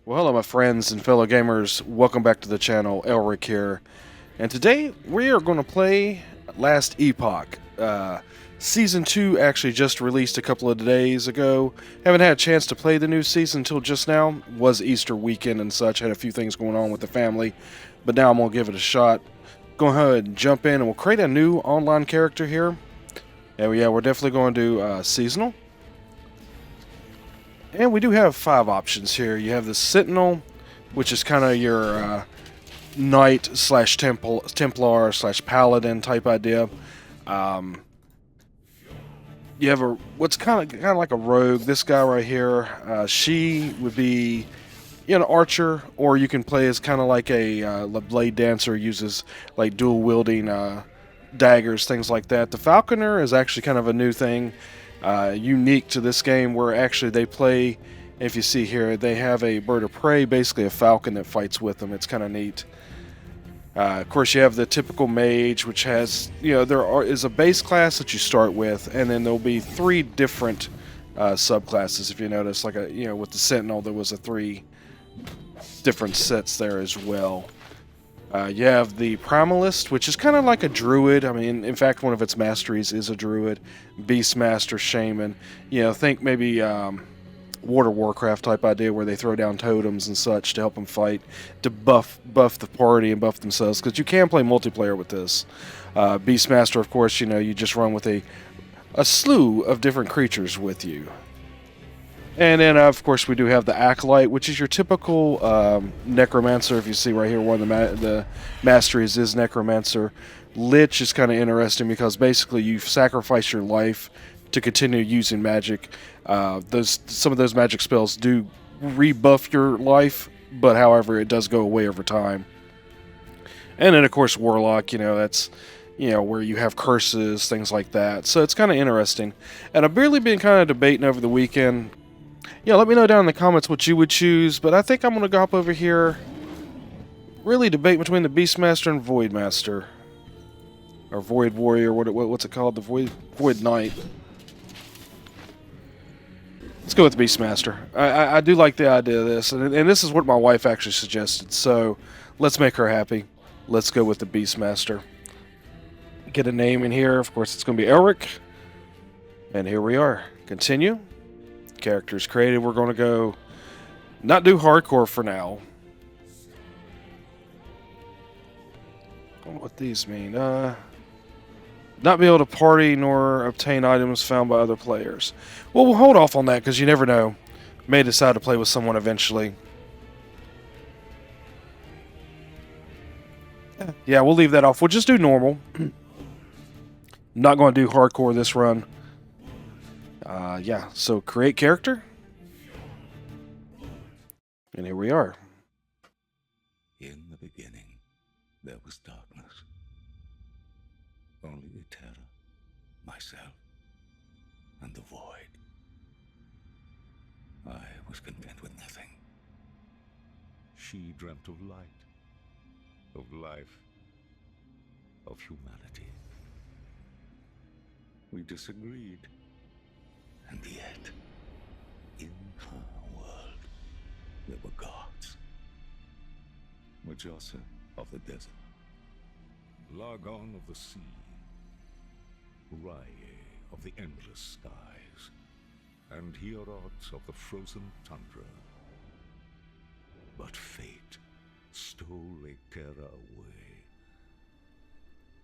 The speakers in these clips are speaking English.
Well, hello, my friends and fellow gamers. Welcome back to the channel. Elric here, and today we are going to play Last Epoch. Season 2 actually just released a couple of days ago. Haven't had a chance to play the new season until just now. Was Easter weekend and such. Had a few things going on with the family, but now I'm going to give it a shot. Go ahead and jump in, and we'll create a new online character here. And yeah, we're definitely going to do seasonal. And we do have 5 options here. You have the Sentinel, which is kind of your knight slash Templar slash paladin type idea. Um, you have a what's kind of like a rogue. This guy right here, she would be archer, or you can play as kind of like a blade dancer, uses like dual wielding daggers, things like that. The falconer is actually kind of a new thing, unique to this game, where actually they play. If you see here, they have a bird of prey, basically a falcon that fights with them. It's kind of neat. Of course, you have the typical mage, which has, is a base class that you start with, and then there'll be 3 different subclasses. If you notice, like with the sentinel, there was a 3 different sets there as well. You have the Primalist, which is kind of like a druid. I mean, in fact, one of its masteries is a druid, beast master, shaman. Think maybe World of Warcraft type idea, where they throw down totems and such to help them fight, to buff the party and buff themselves, because you can play multiplayer with this. Beastmaster, of course, you just run with a slew of different creatures with you. And then, of course, we do have the Acolyte, which is your typical Necromancer. If you see right here, one of the masteries is Necromancer. Lich is kind of interesting because basically you sacrifice your life to continue using magic. Some of those magic spells do rebuff your life, but however, it does go away over time. And then, of course, Warlock, that's where you have curses, things like that. So it's kind of interesting. And I've really been kind of debating over the weekend. Let me know down in the comments what you would choose, but I think I'm going to go up over here, really debate between the Beastmaster and Voidmaster. Or Void Warrior, what's it called? The Void Knight. Let's go with Beastmaster. I do like the idea of this, and this is what my wife actually suggested, so let's make her happy. Let's go with the Beastmaster. Get a name in here. Of course, it's going to be Elric. And here we are. Continue. Characters created. We're going to go not do hardcore for now. I don't know what these mean. Not be able to party nor obtain items found by other players. Well, we'll hold off on that because you never know. May decide to play with someone eventually. Yeah, we'll leave that off. We'll just do normal. Not going to do hardcore this run. Yeah, so create character. And here we are. In the beginning, there was darkness. Only the terror, myself, and the void. I was content with nothing. She dreamt of light, of life, of humanity. We disagreed. And yet, in her world, there were gods. Mujasa of the desert, Lagon of the sea, Rye of the endless skies, and Hierot of the frozen tundra. But fate stole Terra away.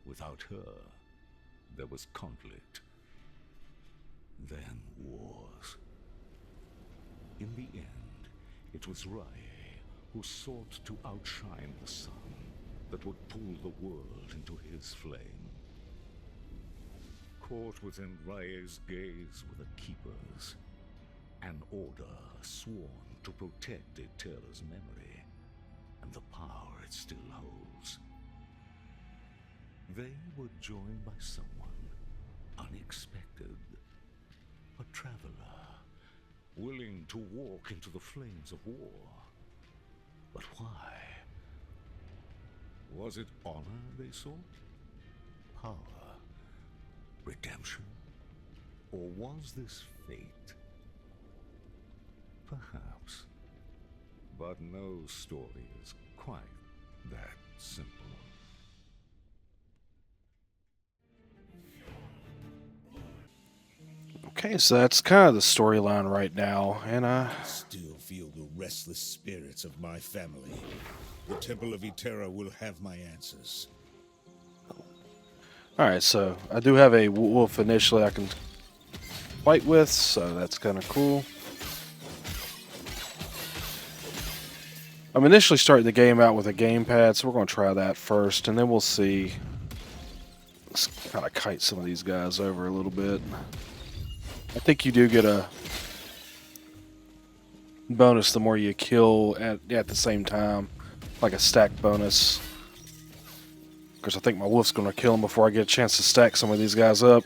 Without her, there was conflict. Then wars. In the end, it was Rye who sought to outshine the sun that would pull the world into his flame. Caught within Rye's gaze were the Keepers, an order sworn to protect Eterra's memory and the power it still holds. They were joined by someone unexpected. A traveler, willing to walk into the flames of war. But why? Was it honor they sought? Power? Redemption? Or was this fate? Perhaps. But no story is quite that simple. Okay, so that's kind of the storyline right now, and I still feel the restless spirits of my family. The Temple of Eterra will have my answers. Alright, so I do have a wolf initially I can fight with, so that's kind of cool. I'm initially starting the game out with a gamepad, so we're going to try that first, and then we'll see. Let's kind of kite some of these guys over a little bit. I think you do get a bonus the more you kill at the same time, like a stack bonus. Because I think my wolf's going to kill him before I get a chance to stack some of these guys up.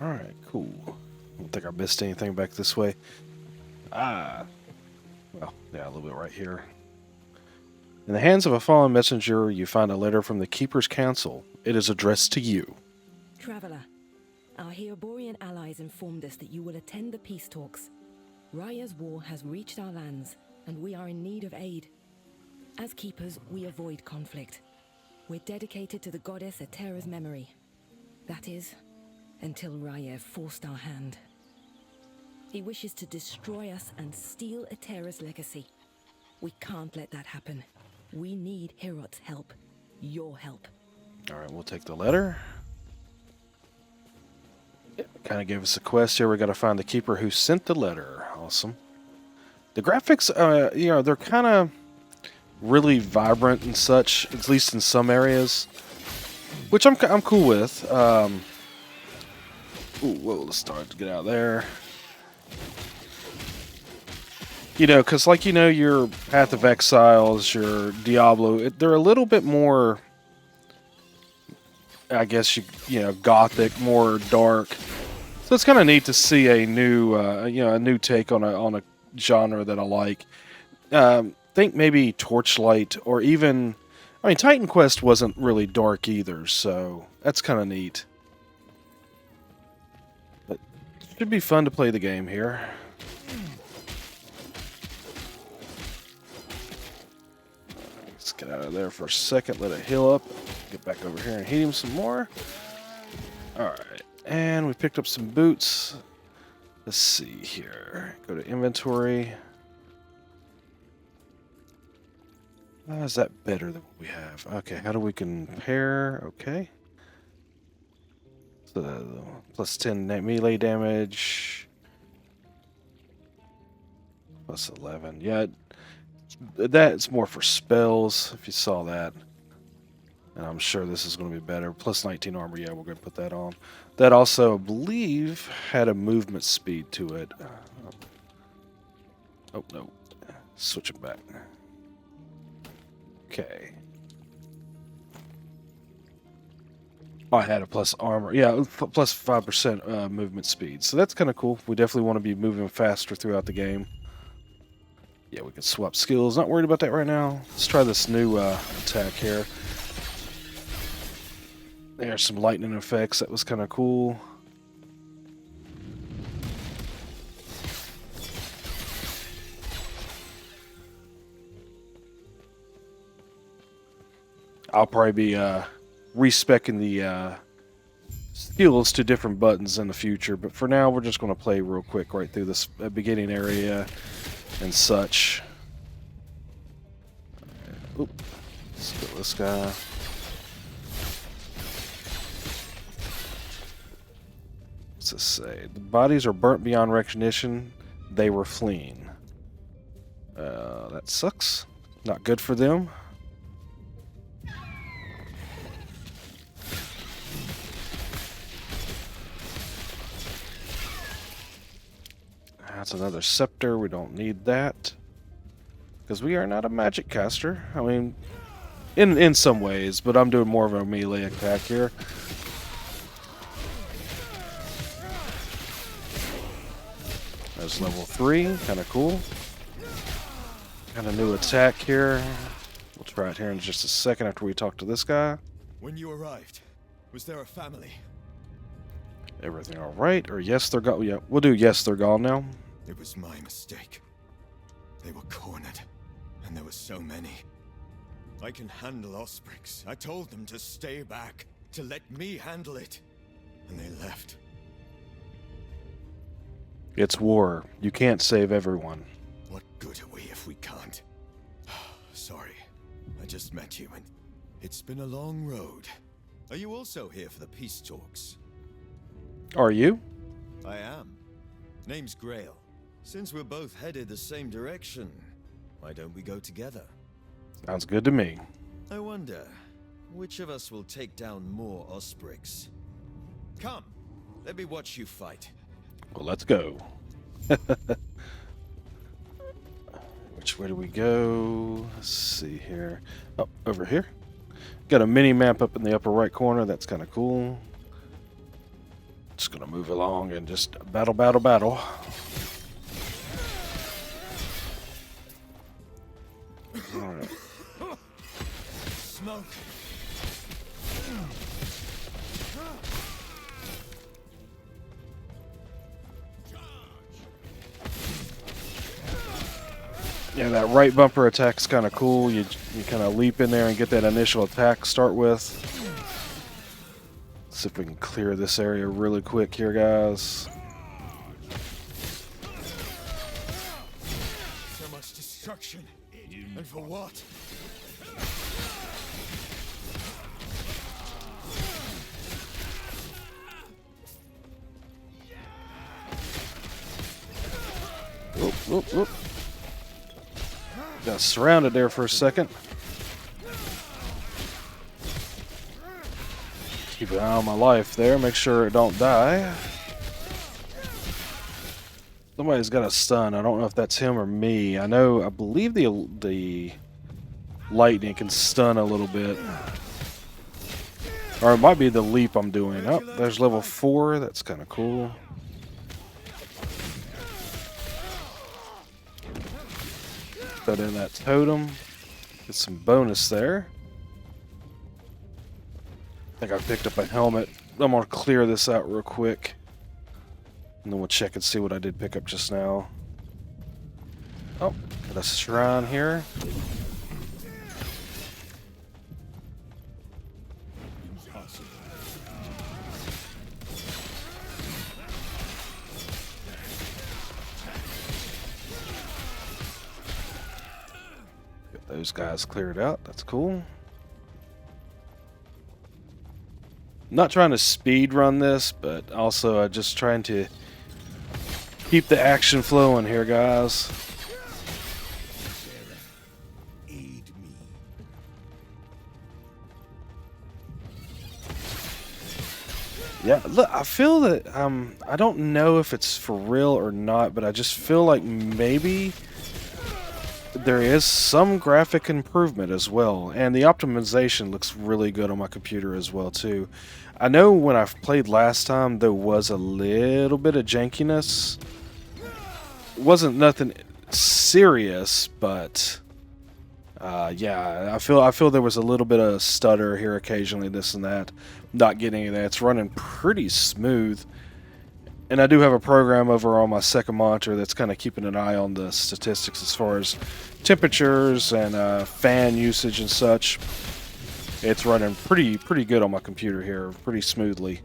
Alright, cool. I don't think I missed anything back this way. Well, yeah, a little bit right here. In the hands of a fallen messenger, you find a letter from the Keeper's Council. It is addressed to you. Traveler, our Heoborian allies informed us that you will attend the peace talks. Raya's war has reached our lands, and we are in need of aid. As keepers, we avoid conflict. We're dedicated to the goddess Eterra's memory. That is, until Raya forced our hand. He wishes to destroy us and steal Eterra's legacy. We can't let that happen. We need Herot's help. Your help. Alright, we'll take the letter. Kind of gave us a quest here. We got to find the keeper who sent the letter. Awesome. The graphics, they're kind of really vibrant and such, at least in some areas, which I'm cool with. Ooh, whoa, let's start to get out of there. Because your Path of Exiles, your Diablo, they're a little bit more, I guess, gothic, more dark. So it's kind of neat to see a new, a new take on a genre that I like. Think maybe Torchlight, or even, Titan Quest wasn't really dark either, so that's kind of neat. But it should be fun to play the game here. Let's get out of there for a second, let it heal up, get back over here and hit him some more. Alright, and we picked up some boots. Let's see here. Go to inventory. Is that better than what we have? Okay, how do we compare? Okay. So, plus 10 melee damage. Plus 11. Yeah, that's more for spells, if you saw that. And I'm sure this is going to be better. Plus 19 armor, yeah, we're going to put that on. That also, I believe, had a movement speed to it. Oh, no. Switch it back. Okay. Oh, I had a plus armor. Yeah, plus 5% movement speed. So that's kind of cool. We definitely want to be moving faster throughout the game. Yeah, we can swap skills. Not worried about that right now. Let's try this new attack here. There's some lightning effects. That was kind of cool. I'll probably be respecing the skills to different buttons in the future, but for now we're just going to play real quick right through this beginning area and such. Oop. Let's kill this guy. What's this say? The bodies are burnt beyond recognition. They were fleeing. That sucks. Not good for them. That's another scepter. We don't need that. Because we are not a magic caster. I mean, in some ways, but I'm doing more of a melee attack here. There's level 3. Kind of cool. Got a new attack here. We'll try it here in just a second after we talk to this guy. When you arrived, was there a family? Everything all right? Or yes, they're gone. Yeah, we'll do yes, they're gone now. It was my mistake. They were cornered, and there were so many. I can handle Osprix. I told them to stay back, to let me handle it. And they left. It's war. You can't save everyone. What good are we if we can't? Sorry, I just met you and it's been a long road. Are you also here for the peace talks? Are you? I am. Name's Grail. Since we're both headed the same direction, why don't we go together? Sounds good to me. I wonder, which of us will take down more Osprix? Come, let me watch you fight. Well, let's go. Which way do we go? Let's see here. Oh, over here. Got a mini map up in the upper right corner. That's kind of cool. Just gonna move along and just battle, battle, battle. All right. Smoke. Yeah, that right bumper attack's kind of cool. You kind of leap in there and get that initial attack to start with. See if we can clear this area really quick here, guys. So much destruction. And for what? Whoop, whoop, whoop. Got surrounded there for a second. Keep an eye on my life there. Make sure it don't die. Somebody's got a stun. I don't know if that's him or me. I believe the lightning can stun a little bit. Or it might be the leap I'm doing. Oh, there's level 4. That's kind of cool. Put in that totem. Get some bonus there. I think I picked up a helmet. I'm going to clear this out real quick. And then we'll check and see what I did pick up just now. Oh, got a shrine here. Get those guys cleared out. That's cool. Not trying to speed run this, but also just trying to keep the action flowing here, guys. Aid me. Yeah, look, I feel that I don't know if it's for real or not, but I just feel like maybe there is some graphic improvement as well, and the optimization looks really good on my computer as well too. I know when I played last time there was a little bit of jankiness. It wasn't nothing serious, but yeah, I feel there was a little bit of stutter here occasionally, this and that. Not getting any of that. It's running pretty smooth. And I do have a program over on my second monitor that's kind of keeping an eye on the statistics as far as temperatures and fan usage and such. It's running pretty good on my computer here, pretty smoothly.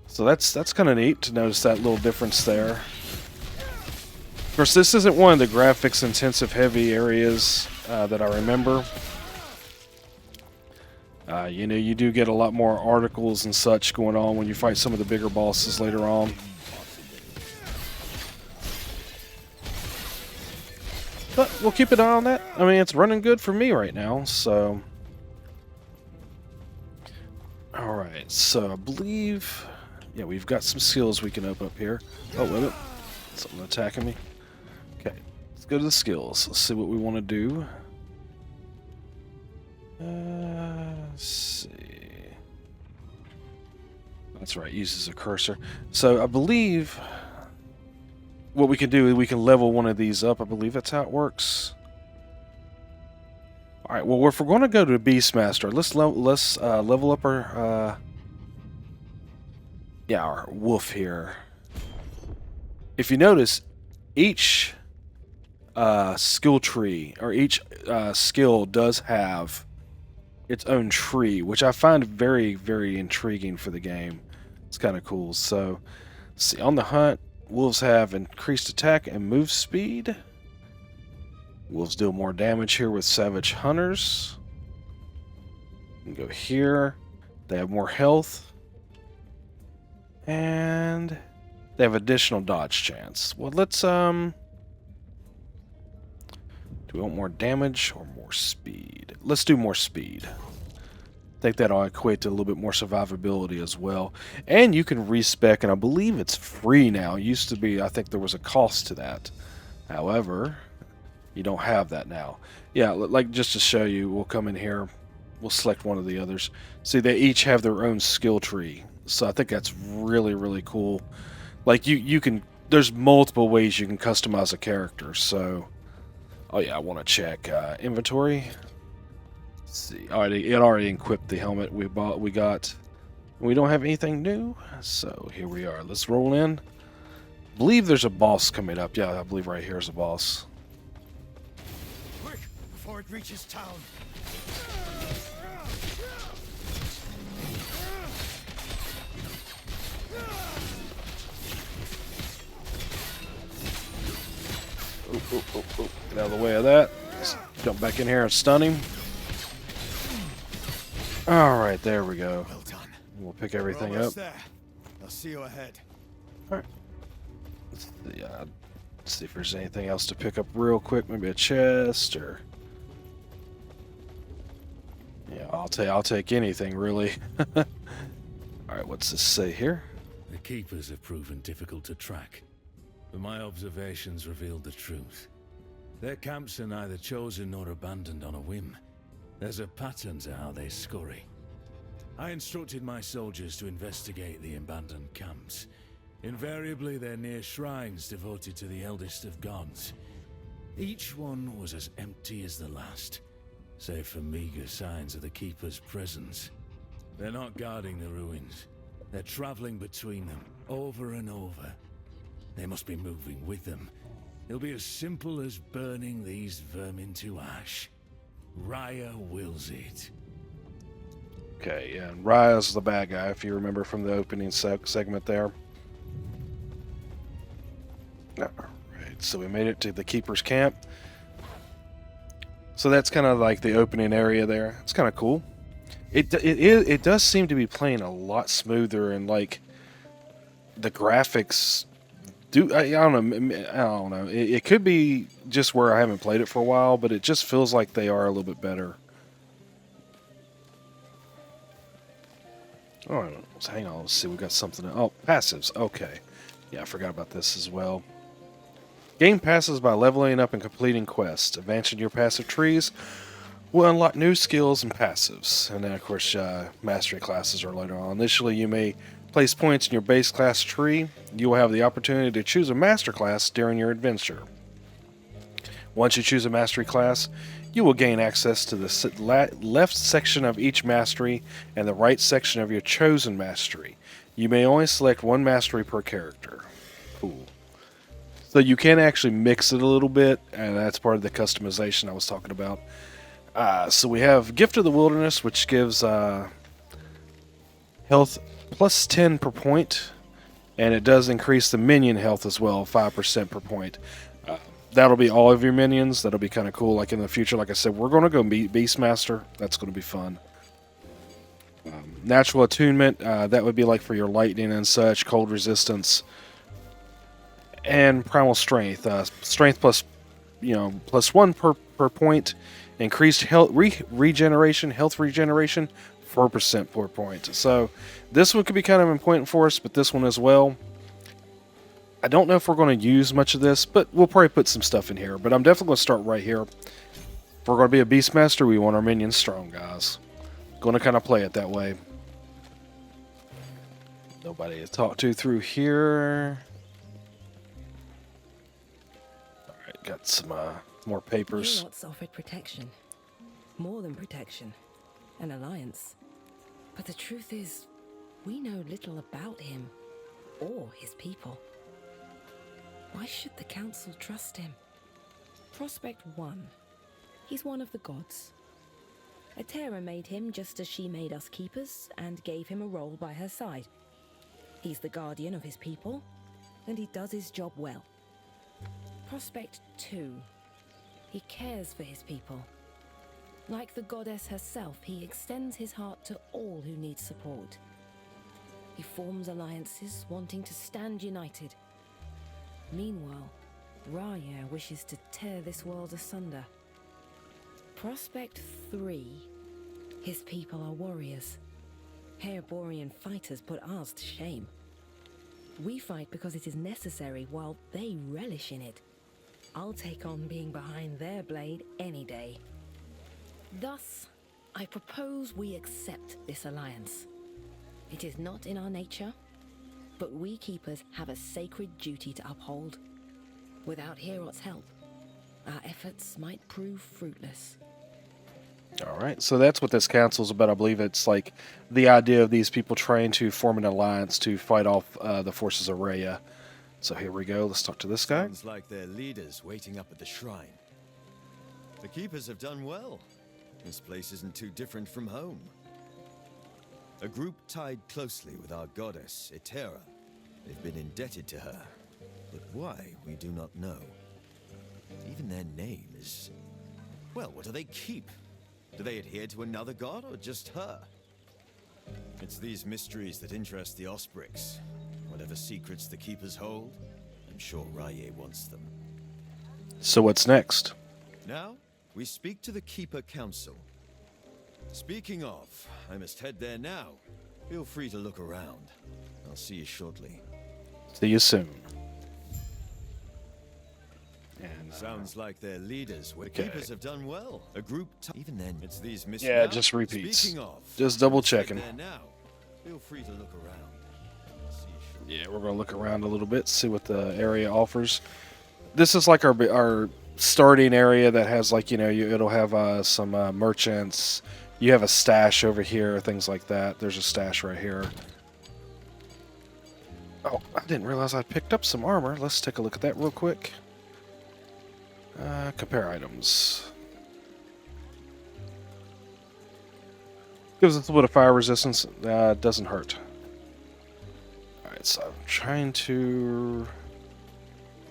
So that's kind of neat to notice that little difference there. Of course, this isn't one of the graphics intensive heavy areas that I remember. You know, you do get a lot more articles and such going on when you fight some of the bigger bosses later on. But we'll keep an eye on that. I mean, it's running good for me right now, so... Alright, so I believe... Yeah, we've got some skills we can open up here. Oh, wait a minute. Something attacking me. Okay, let's go to the skills. Let's see what we want to do. Let's see. That's right, uses a cursor. So I believe what we can do is we can level one of these up. I believe that's how it works. All right. Well, if we're going to go to Beastmaster, let's level up our our wolf here. If you notice, each skill tree or each skill does have its own tree, which I find very, very intriguing for the game. It's kind of cool. So, let's see, on the hunt, wolves have increased attack and move speed. Wolves deal more damage here with savage hunters. You can go here. They have more health. And they have additional dodge chance. Well, let's do we want more damage or more speed? Let's do more speed. I think that'll equate to a little bit more survivability as well. And you can respec, and I believe it's free now. It used to be, I think there was a cost to that. However, you don't have that now. Yeah, like just to show you, we'll come in here. We'll select one of the others. See, they each have their own skill tree. So I think that's really, really cool. Like, you can, there's multiple ways you can customize a character. So, oh yeah, I want to check inventory. Let's see. It already equipped the helmet we got. We don't have anything new, so here we are. Let's roll in. I believe there's a boss coming up. Yeah, I believe right here is a boss. Quick, before it reaches town. Get out of the way of that. Let's jump back in here and stun him. Alright, there we go. Well done. We'll pick everything We're up. almost there. I'll see you ahead. Alright. Let's see if there's anything else to pick up real quick. Maybe a chest or... Yeah, I'll take anything, really. Alright, what's this say here? The keepers have proven difficult to track, but my observations revealed the truth. Their camps are neither chosen nor abandoned on a whim. There's a pattern to how they scurry. I instructed my soldiers to investigate the abandoned camps. Invariably, they're near shrines devoted to the eldest of gods. Each one was as empty as the last, save for meager signs of the keeper's presence. They're not guarding the ruins. They're traveling between them, over and over. They must be moving with them. It'll be as simple as burning these vermin to ash. Raya wills it. Okay, yeah, and Raya's the bad guy, if you remember from the opening segment there. Alright, so we made it to the Keeper's Camp. So that's kind of like the opening area there. It's kind of cool. It does seem to be playing a lot smoother, and like the graphics I don't know. It could be just where I haven't played it for a while, but it just feels like they are a little bit better. Oh, hang on. Let's see. We got something. Oh, passives. Okay. Yeah, I forgot about this as well. Gain passes by leveling up and completing quests. Advancing your passive trees will unlock new skills and passives. And then, of course, mastery classes are later on. Initially, you may place points in your base class tree. You will have the opportunity to choose a master class during your adventure. Once you choose a mastery class, you will gain access to the left section of each mastery and the right section of your chosen mastery. You may only select one mastery per character. Cool. So you can actually mix it a little bit, and that's part of the customization I was talking about. So we have Gift of the Wilderness, which gives health plus 10 per point, and it does increase the minion health as well, 5% per point. That'll be all of your minions. That'll be kind of cool. Like in the future, like I said, we're going to go Beastmaster. That's going to be fun. Natural attunement, that would be like for your lightning and such, cold resistance, and primal strength. Strength plus, plus 1 per point. Increased health regeneration, health regeneration, 4% per point. So this one could be kind of important for us, but this one as well. I don't know if we're going to use much of this, but we'll probably put some stuff in here. But I'm definitely going to start right here. If we're going to be a Beastmaster, we want our minions strong, guys. Going to kind of play it that way. Nobody to talk to through here. Alright, got some more papers. Your lots offered protection. More than protection, an alliance. But the truth is, we know little about him or his people. Why should the Council trust him? Prospect 1. He's one of the gods. Etera made him just as she made us keepers and gave him a role by her side. He's the guardian of his people, and he does his job well. Prospect 2. He cares for his people. Like the goddess herself, he extends his heart to all who need support. He forms alliances, wanting to stand united. Meanwhile, Raya wishes to tear this world asunder. Prospect 3. His people are warriors. Herborian fighters put ours to shame. We fight because it is necessary, while they relish in it. I'll take on being behind their blade any day. Thus, I propose we accept this alliance. It is not in our nature, but we keepers have a sacred duty to uphold. Without Herot's help, our efforts might prove fruitless. Alright, so that's what this council's about. I believe it's like the idea of these people trying to form an alliance to fight off the forces of Raya. So here we go, let's talk to this guy. Sounds like their leaders waiting up at the shrine. The keepers have done well. This place isn't too different from home. A group tied closely with our goddess, Etera. They've been indebted to her. But why, we do not know. Even their name is... Well, what do they keep? Do they adhere to another god, or just her? It's these mysteries that interest the Osprix. Whatever secrets the keepers hold, I'm sure Raya wants them. So what's next? Now, we speak to the Keeper Council. Speaking of, I must head there now. Feel free to look around. I'll see you shortly. See you soon. And, Sounds like their leaders were okay. keepers have done well. A group even then it's these mysteries. Yeah, it just repeats. Speaking of, Just double I must head checking. there now. Feel free to look around. I'll see you shortly. Yeah, we're going to look around a little bit, see what the area offers. This is like our starting area that has like, it'll have some merchants. You have a stash over here, things like that. There's a stash right here. Oh, I didn't realize I picked up some armor. Let's take a look at that real quick. Compare items. Gives us a little bit of fire resistance. Doesn't hurt. Alright, so I'm trying to...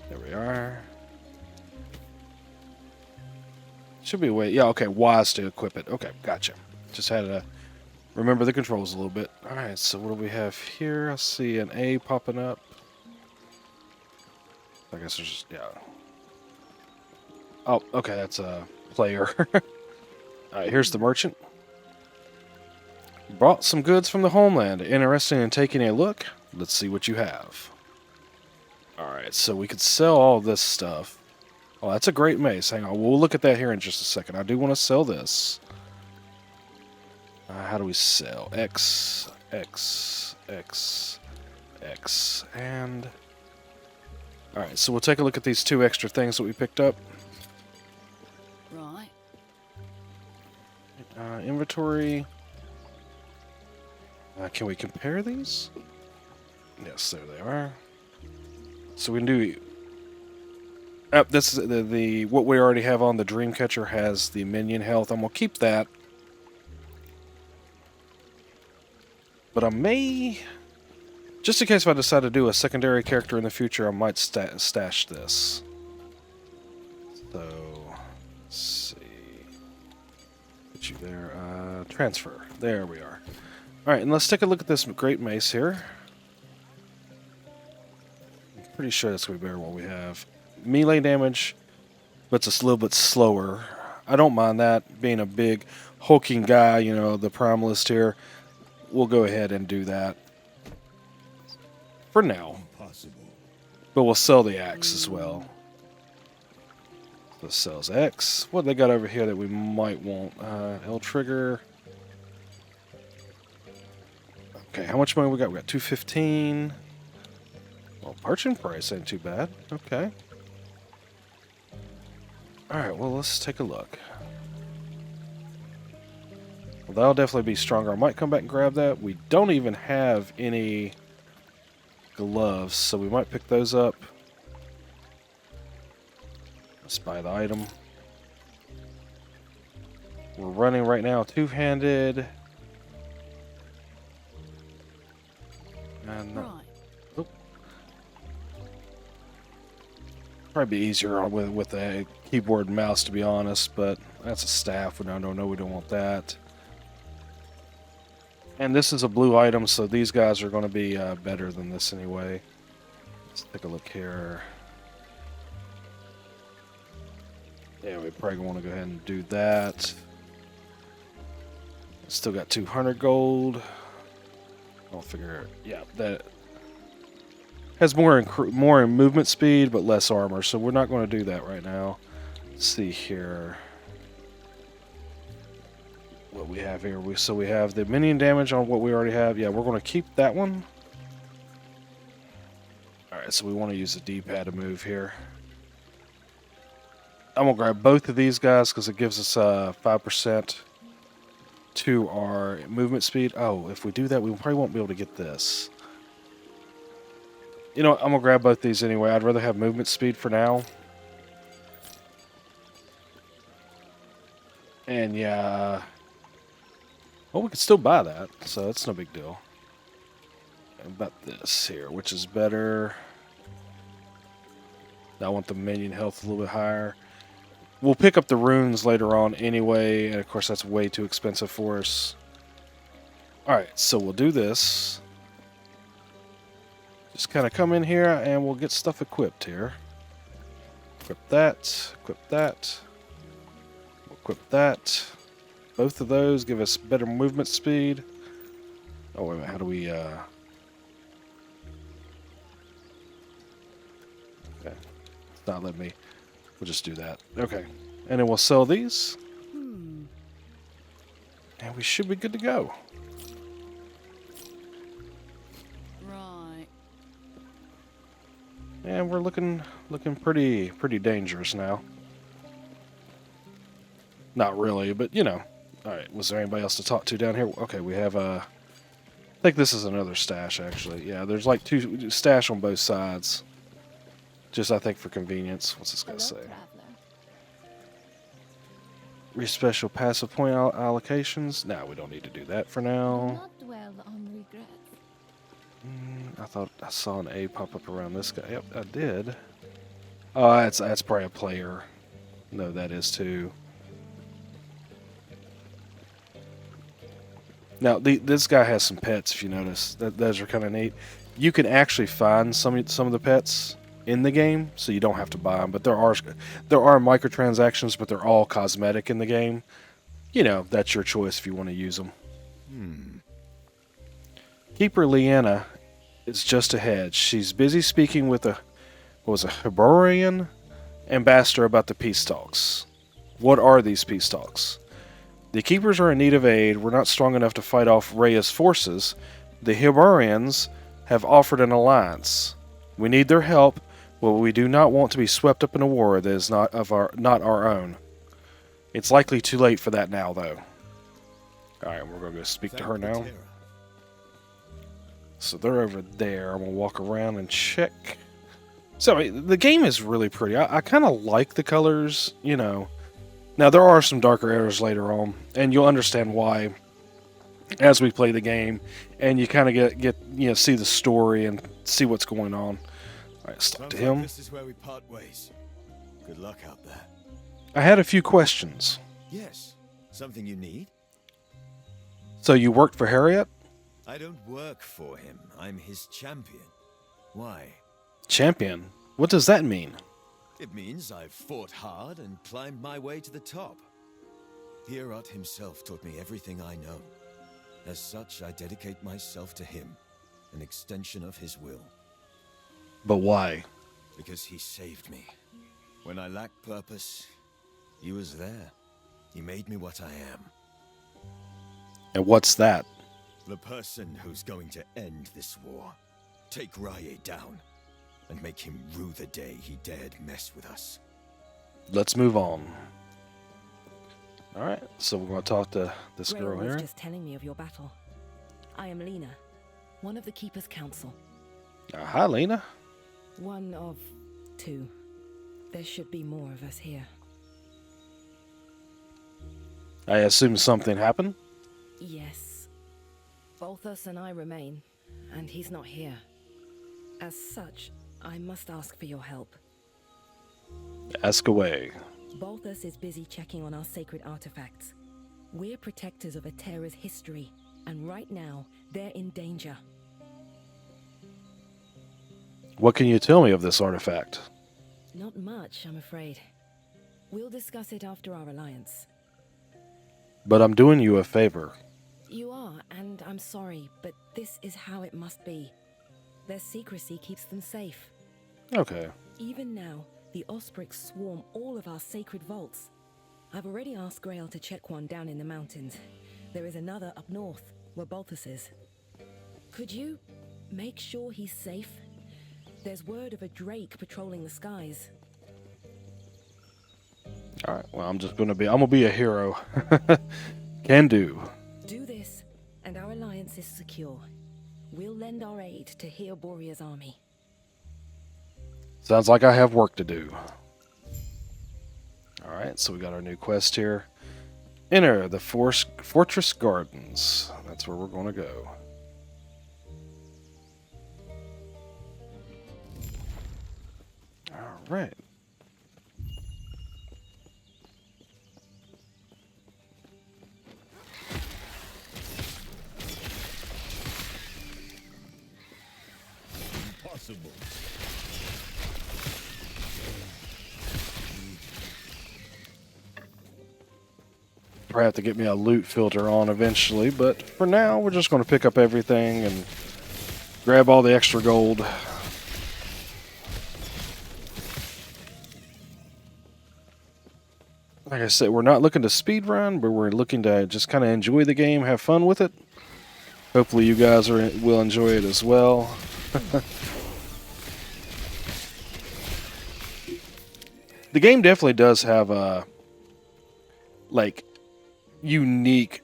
There we are. Should be a way... Yeah, okay, wise to equip it. Okay, gotcha. Just had to remember the controls a little bit. Alright, so what do we have here? I see an A popping up. I guess there's just... Yeah. Oh, okay, that's a player. Alright, here's the merchant. Brought some goods from the homeland. Interested in taking a look? Let's see what you have. Alright, so we could sell all this stuff. Oh, that's a great mace. Hang on, we'll look at that here in just a second. I do want to sell this. How do we sell? X, X, X, X, and... Alright, so we'll take a look at these two extra things that we picked up. Right. Inventory. Can we compare these? Yes, there they are. So we can do... this is the what we already have on the Dreamcatcher has the minion health. I'm gonna keep that. But I may, just in case if I decide to do a secondary character in the future, I might stash this. So, let's see. Put you there. Transfer. There we are. Alright, and let's take a look at this great mace here. I'm pretty sure that's going to be better what we have. Melee damage, but it's a little bit slower. I don't mind that, being a big hulking guy, the Primalist here. We'll go ahead and do that for now. Impossible. But we'll sell the axe as well. This sells X. What they got over here that we might want? L trigger. Okay, how much money we got? We got 215. Well, parchment price ain't too bad. Okay. Alright, well, let's take a look. Well, that'll definitely be stronger. I might come back and grab that. We don't even have any gloves, so we might pick those up. Let's buy the item. We're running right now two-handed. And Right. probably be easier with a keyboard and mouse, to be honest, but that's a staff. We don't want that. And this is a blue item, so these guys are going to be better than this anyway. Let's take a look here. Yeah, we probably want to go ahead and do that. Still got 200 gold. I'll figure, yeah, that has more in movement speed, but less armor, so we're not going to do that right now. Let's see here. What we have here. So we have the minion damage on what we already have. Yeah, we're going to keep that one. Alright, so we want to use the D-pad to move here. I'm going to grab both of these guys because it gives us 5% to our movement speed. Oh, if we do that, we probably won't be able to get this. You know what? I'm going to grab both these anyway. I'd rather have movement speed for now. And yeah. Well, we could still buy that, so that's no big deal. And about this here, which is better. I want the minion health a little bit higher. We'll pick up the runes later on anyway, and of course that's way too expensive for us. Alright, so we'll do this. Just kind of come in here and we'll get stuff equipped here. Equip that, equip that, equip that. Both of those give us better movement speed. Oh, wait a minute, how do we, Okay. It's not letting me. We'll just do that. Okay. And then we'll sell these. And we should be good to go. Right. And we're looking pretty dangerous now. Not really, but you know. Alright, was there anybody else to talk to down here? Okay, we have I think this is another stash, actually. Yeah, there's like two stash on both sides. Just, I think, for convenience. What's this guy say? Reach special passive point allocations. No, we don't need to do that for now. Not dwell on regrets. I thought I saw an A pop up around this guy. Yep, I did. Oh, that's probably a player. No, that is too. Now, this guy has some pets, if you notice. Those are kind of neat. You can actually find some of the pets in the game, so you don't have to buy them. But there are microtransactions, but they're all cosmetic in the game. You know, that's your choice if you want to use them. Keeper Leanna is just ahead. She's busy speaking with a Hiborian ambassador about the peace talks. What are these peace talks? The Keepers are in need of aid. We're not strong enough to fight off Rhea's forces. The Hiborians have offered an alliance. We need their help, but we do not want to be swept up in a war that is not our own. It's likely too late for that now, though. Alright, we're going to go speak to her now. So they're over there. I'm going to walk around and check. So, I mean, the game is really pretty. I kind of like the colors, you know. Now, there are some darker areas later on, and you'll understand why as we play the game, and you kind of get see the story and see what's going on. All right, let's talk to him. This is where we part ways. Good luck out there. I had a few questions. Yes. Something you need? So you worked for Harriet? I don't work for him. I'm his champion. Why? Champion? What does that mean? It means I've fought hard and climbed my way to the top. Hierot himself taught me everything I know. As such, I dedicate myself to him, an extension of his will. But why? Because he saved me. When I lacked purpose, he was there. He made me what I am. And what's that? The person who's going to end this war. Take Rye down, and make him rue the day he dared mess with us. Let's move on. All right, so we're going to talk to this Grail girl was here. just telling me of your battle. I am Lena, one of the Keeper's Council. Hi, Lena. One of two. There should be more of us here. I assume something happened. Yes. Balthus and I remain, and he's not here. As such, I must ask for your help. Ask away. Balthus is busy checking on our sacred artifacts. We're protectors of Atera's history, and right now, they're in danger. What can you tell me of this artifact? Not much, I'm afraid. We'll discuss it after our alliance. But I'm doing you a favor. You are, and I'm sorry, but this is how it must be. Their secrecy keeps them safe. Okay. Even now, the Osprix swarm all of our sacred vaults. I've already asked Grail to check one down in the mountains. There is another up north, where Balthus is. Could you make sure he's safe? There's word of a drake patrolling the skies. All right. Well, I'm gonna be a hero. Can do. Do this, and our alliance is secure. We'll lend our aid to Heoboria's army. Sounds like I have work to do. All right. So we got our new quest here. Enter the Fortress Gardens. That's where we're gonna go. All right. Impossible. Probably have to get me a loot filter on eventually, but for now, we're just going to pick up everything and grab all the extra gold. Like I said, we're not looking to speed run, but we're looking to just kind of enjoy the game, have fun with it. Hopefully you guys will enjoy it as well. The game definitely does have like unique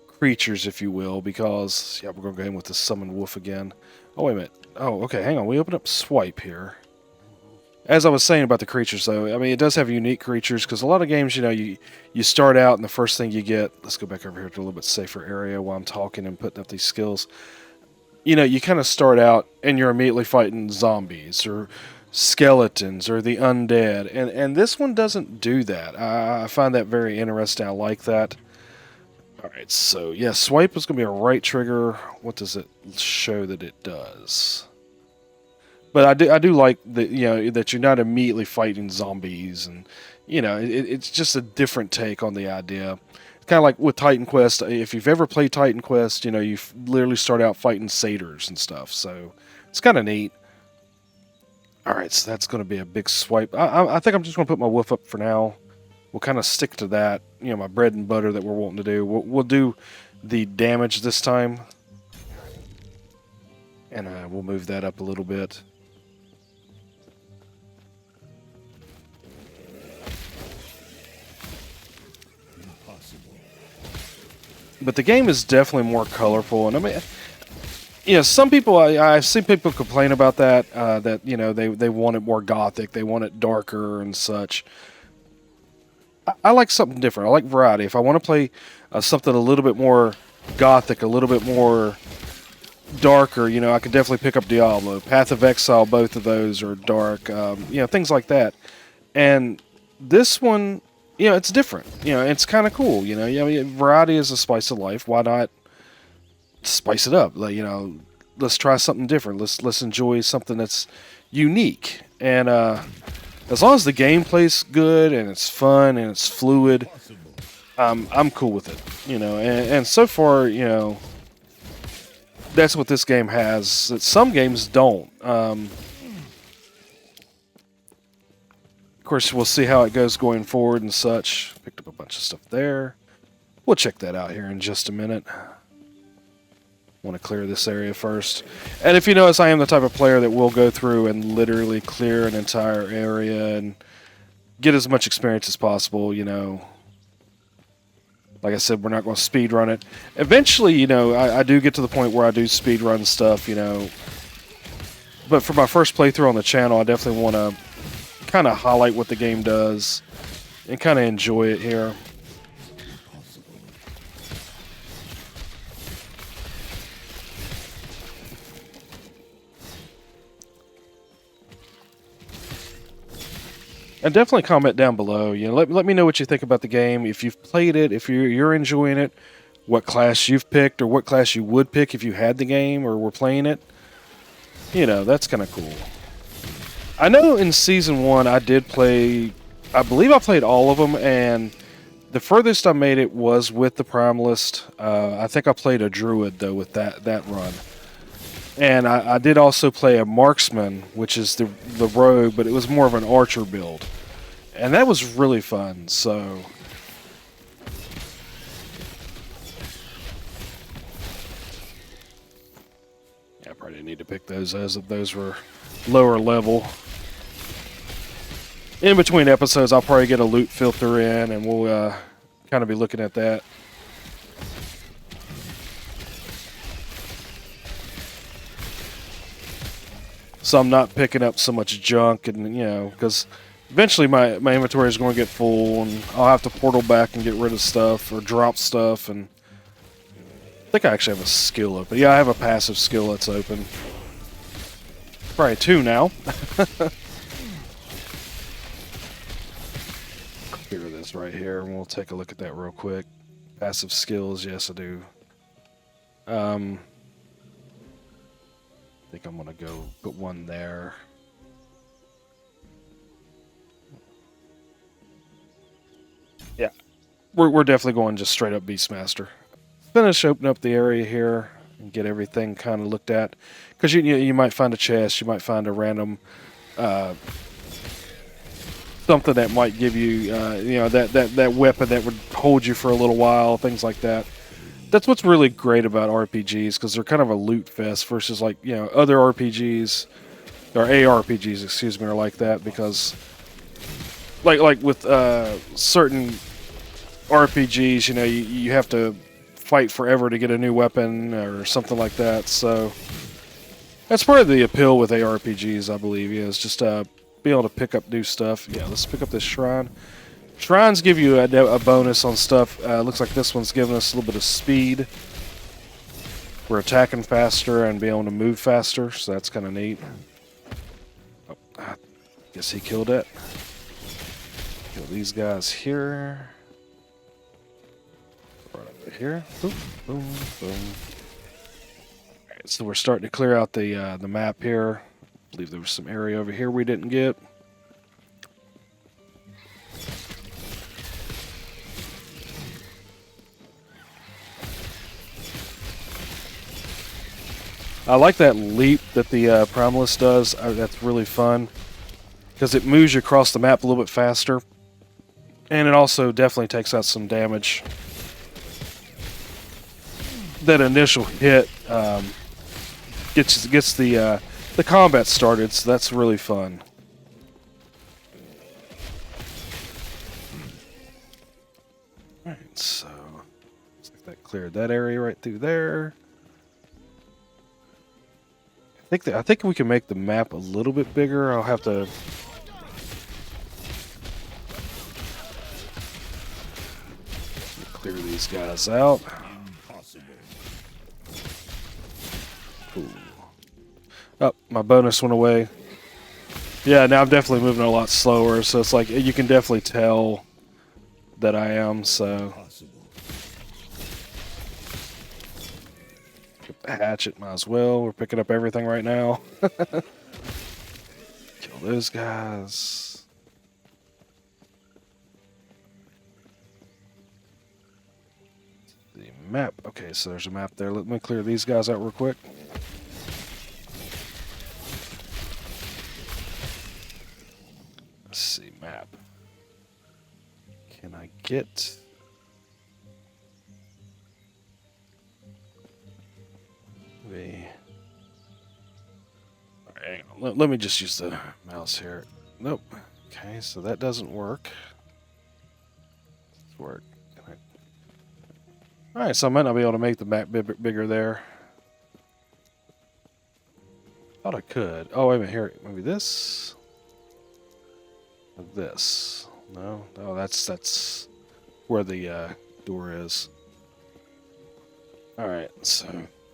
creatures, if you will, because yeah, we're gonna go in with the summon wolf again. Oh wait a minute. Oh, okay, hang on. We open up swipe here. As I was saying about the creatures, though, I mean, it does have unique creatures, because a lot of games, you know, you start out and the first thing you get... Let's go back over here to a little bit safer area while I'm talking and putting up these skills. You know, you kind of start out and you're immediately fighting zombies or skeletons or the undead, and this one doesn't do that. I find that very interesting. I like that. Alright, so, yeah, swipe is going to be a right trigger. What does it show that it does? But I do like that, you know, that you're not immediately fighting zombies, and you know it's just a different take on the idea. It's kind of like with Titan Quest. If you've ever played Titan Quest, you know you literally start out fighting satyrs and stuff. So it's kind of neat. All right, so that's going to be a big swipe. I think I'm just going to put my wolf up for now. We'll kind of stick to that. You know, my bread and butter that we're wanting to do. We'll do the damage this time, and we'll move that up a little bit. But the game is definitely more colorful, and I mean, you know, some people I've seen people complain about that. That you know they want it more gothic, they want it darker and such. I like something different. I like variety. If I want to play something a little bit more gothic, a little bit more darker, you know, I could definitely pick up Diablo, Path of Exile. Both of those are dark. You know, things like that. And this one, you know, it's different. You know, it's kind of cool. You know, variety is a spice of life. Why not spice it up? Like, you know, let's try something different. Let's enjoy something that's unique. And as long as the gameplay's good and it's fun and it's fluid, I'm cool with it. You know, and so far, you know, that's what this game has. That some games don't. Of course, we'll see how it goes going forward and such. Picked up a bunch of stuff there. We'll check that out here in just a minute. Want to clear this area first. And if you notice, I am the type of player that will go through and literally clear an entire area and get as much experience as possible, you know. Like I said, we're not going to speed run it. Eventually, you know, I do get to the point where I do speed run stuff, you know. But for my first playthrough on the channel, I definitely want to kind of highlight what the game does and kind of enjoy it here. And definitely comment down below. You know, let me know what you think about the game. If you've played it, if you're enjoying it, what class you've picked, or what class you would pick if you had the game or were playing it. You know, that's kind of cool. I know in Season 1 I did play... I believe I played all of them, and the furthest I made it was with the Primalist. I think I played a Druid, though, with that run. And I did also play a Marksman, which is the rogue, but it was more of an archer build. And that was really fun, so... Yeah, I probably didn't need to pick those as if those were lower level. In between episodes, I'll probably get a loot filter in, and we'll kind of be looking at that. So I'm not picking up so much junk, and you know, because eventually my inventory is going to get full, and I'll have to portal back and get rid of stuff or drop stuff. And I think I actually have a skill open. Yeah, I have a passive skill that's open. Probably 2 now. Clear this right here, and we'll take a look at that real quick. Passive skills, yes, I do. I think I'm gonna go put one there. Yeah, we're definitely going just straight up Beastmaster. Finish open up the area here and get everything kind of looked at, because you might find a chest, you might find a random something that might give you you know, that weapon that would hold you for a little while, things like that. That's what's really great about RPGs, because they're kind of a loot fest versus, like, you know, other RPGs or ARPGs, excuse me, are like that, because like with certain RPGs, you know, you have to fight forever to get a new weapon or something like that. So that's part of the appeal with ARPGs, I believe. Yeah, is just be able to pick up new stuff. Yeah, let's pick up this shrine. Shrines give you a bonus on stuff. Looks like this one's giving us a little bit of speed. We're attacking faster and be able to move faster, so that's kind of neat. Oh, I guess he killed it. Kill these guys here. Right over here. Boom, boom, boom. Alright, so we're starting to clear out the map here. I believe there was some area over here we didn't get. I like that leap that the Primalist does. That's really fun, because it moves you across the map a little bit faster, and it also definitely takes out some damage. That initial hit gets the combat started, so that's really fun. All right, so looks like that cleared that area right through there. I think we can make the map a little bit bigger. I'll have to... clear these guys out. Ooh. Oh, my bonus went away. Yeah, now I'm definitely moving a lot slower, so it's like you can definitely tell that I am, so... The hatchet, might as well. We're picking up everything right now. Kill those guys. The map. Okay, so there's a map there. Let me clear these guys out real quick. Let's see, map. Can I get... Alright, let me just use the mouse here. Nope. Okay, so that doesn't work. Let's work. Alright, so I might not be able to make the map bigger there. Thought I could. Oh, wait a minute. Here, maybe this? Or this? No? Oh, that's where the door is. Alright, so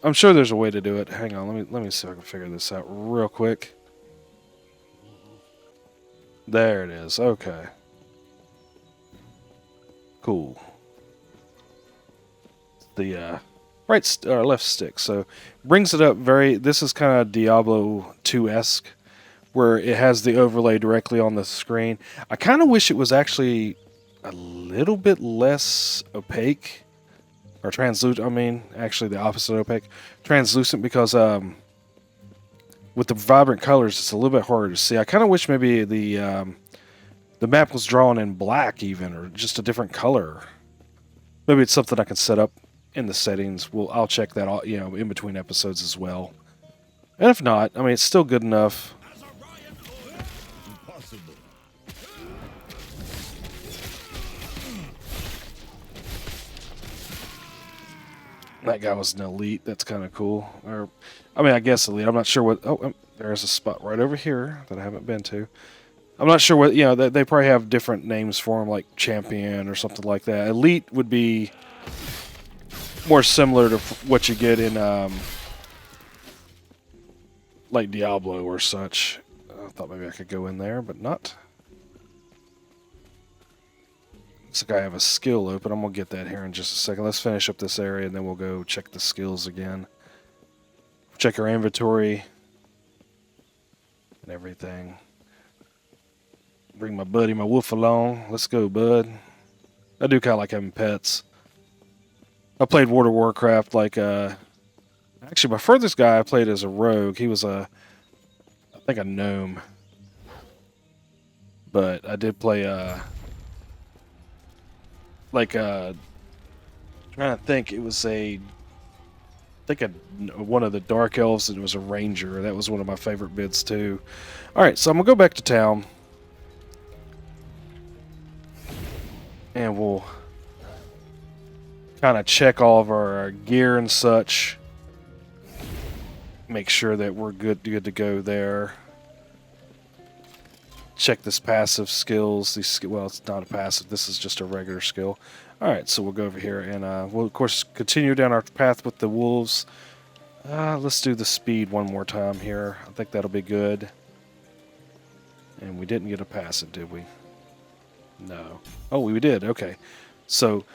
I'm sure there's a way to do it. Hang on, let me see if I can figure this out real quick. There it is. Okay. Cool. The left stick. So brings it up very. This is kind of Diablo 2-esque, where it has the overlay directly on the screen. I kind of wish it was actually a little bit less opaque or translucent. I mean, actually the opposite of opaque, translucent, because with the vibrant colors, it's a little bit harder to see. I kind of wish maybe the map was drawn in black, even, or just a different color. Maybe it's something I can set up in the settings. I'll check that out, in between episodes as well. And if not, I mean, it's still good enough. Impossible. That guy was an elite. That's kind of cool. Or, I mean, I guess elite. I'm not sure what. Oh, there's a spot right over here that I haven't been to. I'm not sure what. They probably have different names for them, like champion or something like that. Elite would be more similar to what you get in like Diablo or such. I thought maybe I could go in there, but not. Looks like I have a skill open. I'm going to get that here in just a second. Let's finish up this area, and then we'll go check the skills again. Check our inventory and everything. Bring my buddy, my wolf, along. Let's go, bud. I do kind of like having pets. I played World of Warcraft like... Actually, my furthest guy I played as a rogue. He was I think a gnome. But I did play... trying to think, it was one of the dark elves, and it was a ranger. That was one of my favorite bids too. All right, so I'm gonna go back to town, and we'll kind of check all of our gear and such. Make sure that we're good to go there. Check this passive skills. Well, it's not a passive. This is just a regular skill. All right, so we'll go over here, and we'll, of course, continue down our path with the wolves. Let's do the speed one more time here. I think that'll be good. And we didn't get a passive, did we? No. Oh, we did. Okay. So,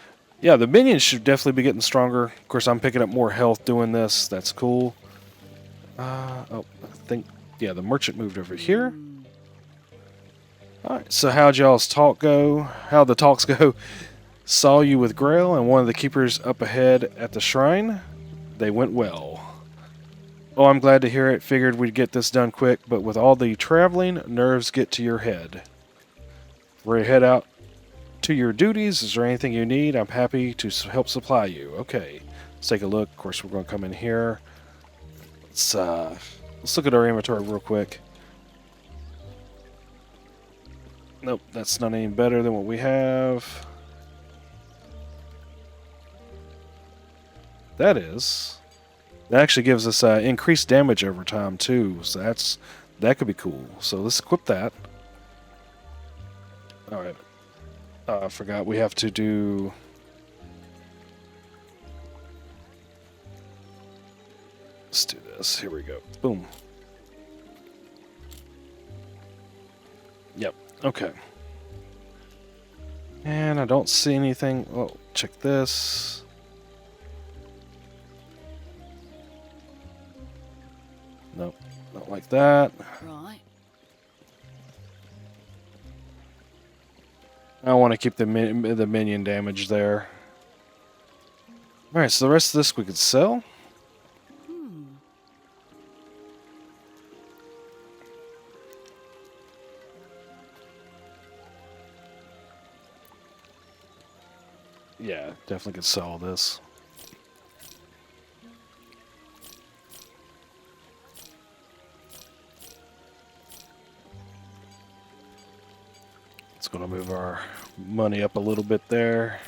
yeah, the minions should definitely be getting stronger. Of course, I'm picking up more health doing this. That's cool. I think, yeah, the merchant moved over here. All right, so how'd y'all's talk go? How'd the talks go? Saw you with Grail and one of the keepers up ahead at the shrine. They went well. Oh, I'm glad to hear it. Figured we'd get this done quick, but with all the traveling, nerves get to your head. Ready to head out to your duties? Is there anything you need? I'm happy to help supply you. Okay, let's take a look. Of course, we're going to come in here. Let's look at our inventory real quick. Nope, that's not any better than what we have. That actually gives us increased damage over time too, so that could be cool. So let's equip that. All right. I forgot we have to do. Let's do this. Here we go. Boom. Yep. Okay. And I don't see anything. Oh, check this. Nope, not like that. Right. I want to keep the minion damage there. Alright, so the rest of this we could sell. Yeah, definitely could sell all this. It's going to move our money up a little bit there.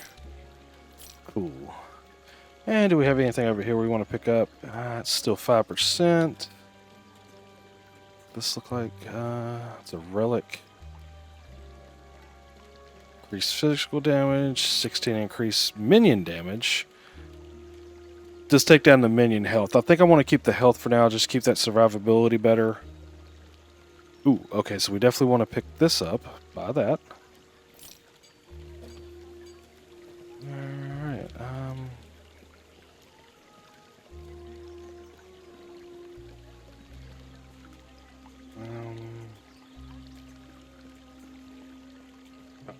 Cool. And do we have anything over here we want to pick up? It's still 5%. This look like it's a relic. Increased physical damage, 16 increased minion damage. Does take down the minion health. I think I want to keep the health for now, just keep that survivability better. Ooh, okay, so we definitely want to pick this up. Buy that. Alright,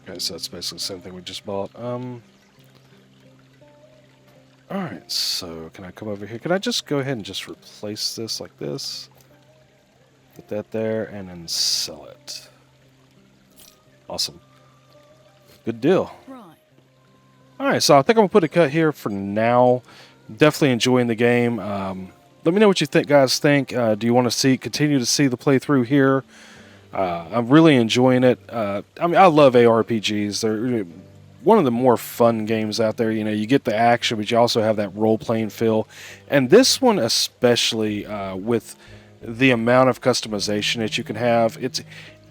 okay, so that's basically the same thing we just bought. Alright, so can I come over here? Can I just go ahead and just replace this like this? Put that there and then sell it. Awesome. Good deal. Right. Alright, so I think I'm going to put a cut here for now. Definitely enjoying the game. Let me know what you guys think. Do you want to continue to see the playthrough here? I'm really enjoying it. I mean, I love ARPGs. They're one of the more fun games out there. You know, you get the action, but you also have that role-playing feel. And this one especially, with the amount of customization that you can have, it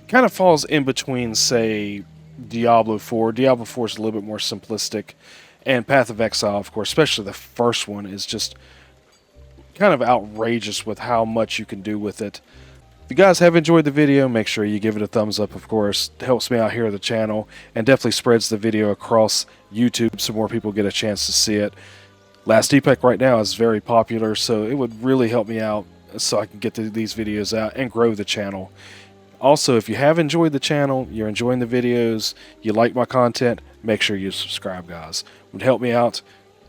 kind of falls in between, say, Diablo 4. Diablo 4 is a little bit more simplistic. And Path of Exile, of course, especially the first one, is just kind of outrageous with how much you can do with it. If you guys have enjoyed the video, make sure you give it a thumbs up, of course. It helps me out here at the channel and definitely spreads the video across YouTube so more people get a chance to see it. Last Epoch right now is very popular, so it would really help me out so I can get these videos out and grow the channel. Also, if you have enjoyed the channel, you're enjoying the videos, you like my content, make sure you subscribe, guys. It would help me out.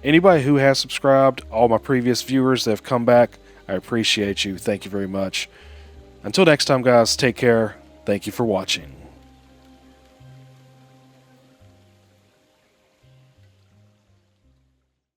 Anybody who has subscribed, all my previous viewers that have come back, I appreciate you. Thank you very much. Until next time, guys, take care. Thank you for watching.